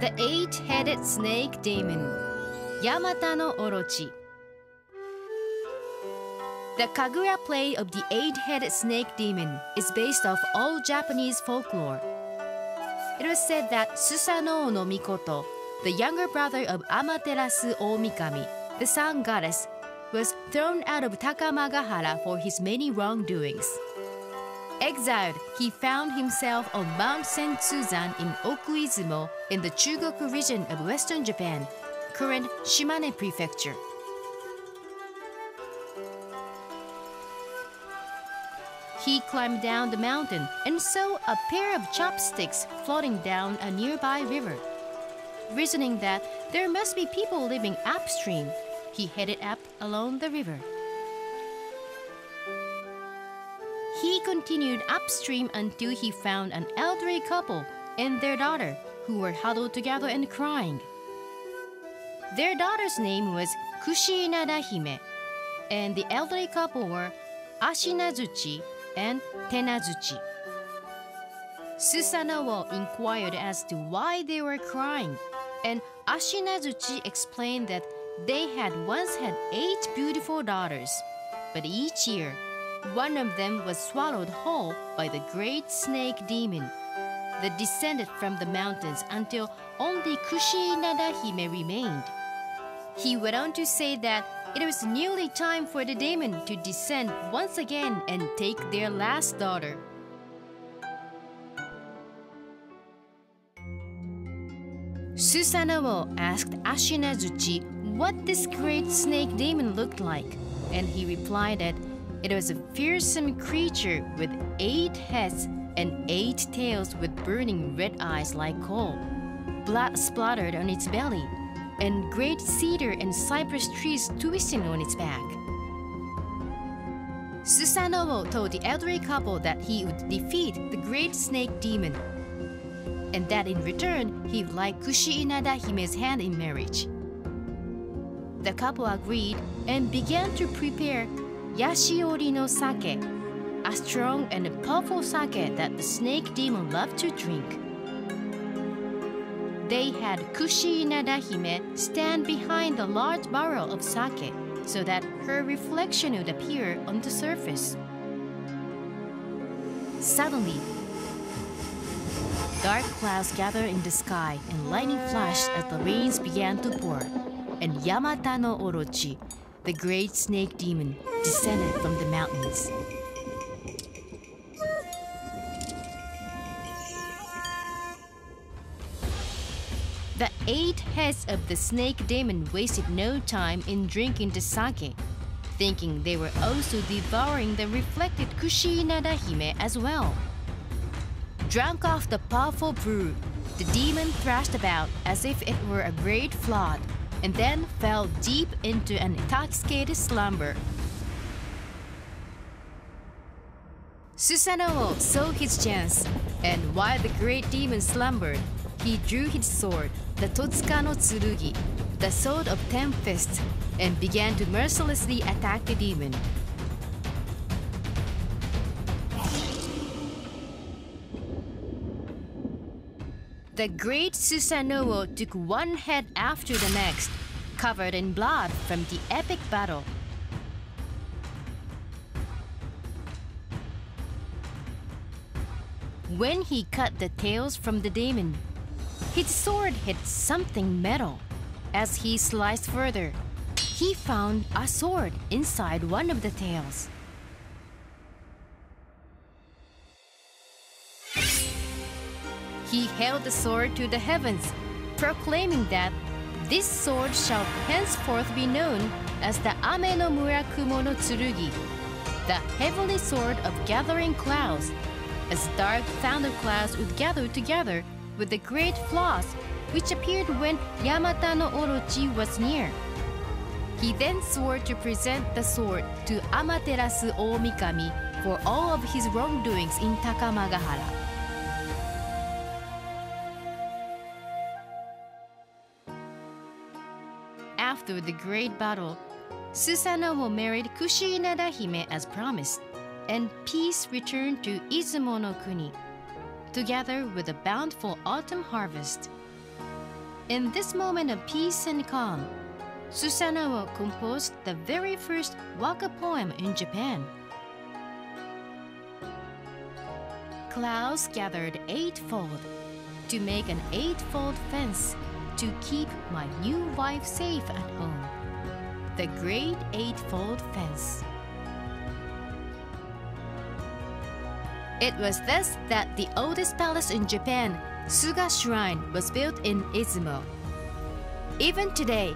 The Eight-Headed Snake Demon, Yamata-no-Orochi. The Kagura play of the Eight-Headed Snake Demon is based off old Japanese folklore. It was said that Susanoo-no-Mikoto, the younger brother of Amaterasu Omikami, the sun goddess, was thrown out of Takamagahara for his many wrongdoings. Exiled, he found himself on Mount Sensuzan in Okuizumo in the Chugoku region of western Japan, current Shimane Prefecture. He climbed down the mountain and saw a pair of chopsticks floating down a nearby river. Reasoning that there must be people living upstream, he headed up along the river. He continued upstream until he found an elderly couple and their daughter, who were huddled together and crying. Their daughter's name was Kushi-Inada-hime, and the elderly couple were Ashinazuchi and Tenazuchi. Susanoo inquired as to why they were crying, and Ashinazuchi explained that they had once had 8 beautiful daughters, but each year, one of them was swallowed whole by the great snake demon that descended from the mountains until only Kushi-Inada-hime remained. He went on to say that it was nearly time for the demon to descend once again and take their last daughter. Susanoo asked Ashinazuchi what this great snake demon looked like, and he replied that it was a fearsome creature with 8 heads and 8 tails with burning red eyes like coal, blood splattered on its belly, and great cedar and cypress trees twisting on its back. Susanoo told the elderly couple that he would defeat the great snake demon, and that in return he would like Kushi-Inada-hime's hand in marriage. The couple agreed and began to prepare Yashiori no sake, a strong and powerful sake that the snake demon loved to drink. They had Kushi-Inada-hime stand behind the large barrel of sake so that her reflection would appear on the surface. Suddenly, dark clouds gathered in the sky and lightning flashed as the rains began to pour, and Yamata-no-Orochi, the great snake demon, descended from the mountains. The 8 heads of the snake demon wasted no time in drinking the sake, thinking they were also devouring the reflected Kushi-Inada-hime as well. Drunk off the powerful brew, the demon thrashed about as if it were a great flood, and then fell deep into an intoxicated slumber. Susanoo saw his chance, and while the great demon slumbered, he drew his sword, the Totsuka no Tsurugi, the sword of 10 fists, and began to mercilessly attack the demon. The great Susanoo took one head after the next, covered in blood from the epic battle. When he cut the tails from the demon, his sword hit something metal. As he sliced further, he found a sword inside one of the tails. He held the sword to the heavens, proclaiming that this sword shall henceforth be known as the Ame no Murakumo no Tsurugi, the heavenly sword of gathering clouds, as dark thunderclouds would gather together with the great flaws which appeared when Yamata-no-Orochi was near. He then swore to present the sword to Amaterasu Omikami for all of his wrongdoings in Takamagahara. After the great battle, Susanoo married Kushi-Inada-hime as promised, and peace returned to Izumo no Kuni, together with a bountiful autumn harvest. In this moment of peace and calm, Susanoo composed the very first waka poem in Japan. Clouds gathered eightfold to make an eightfold fence to keep my new wife safe at home. The Great Eightfold Fence. It was thus that the oldest palace in Japan, Suga Shrine, was built in Izumo. Even today,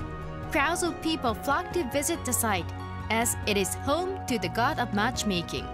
crowds of people flock to visit the site as it is home to the god of matchmaking.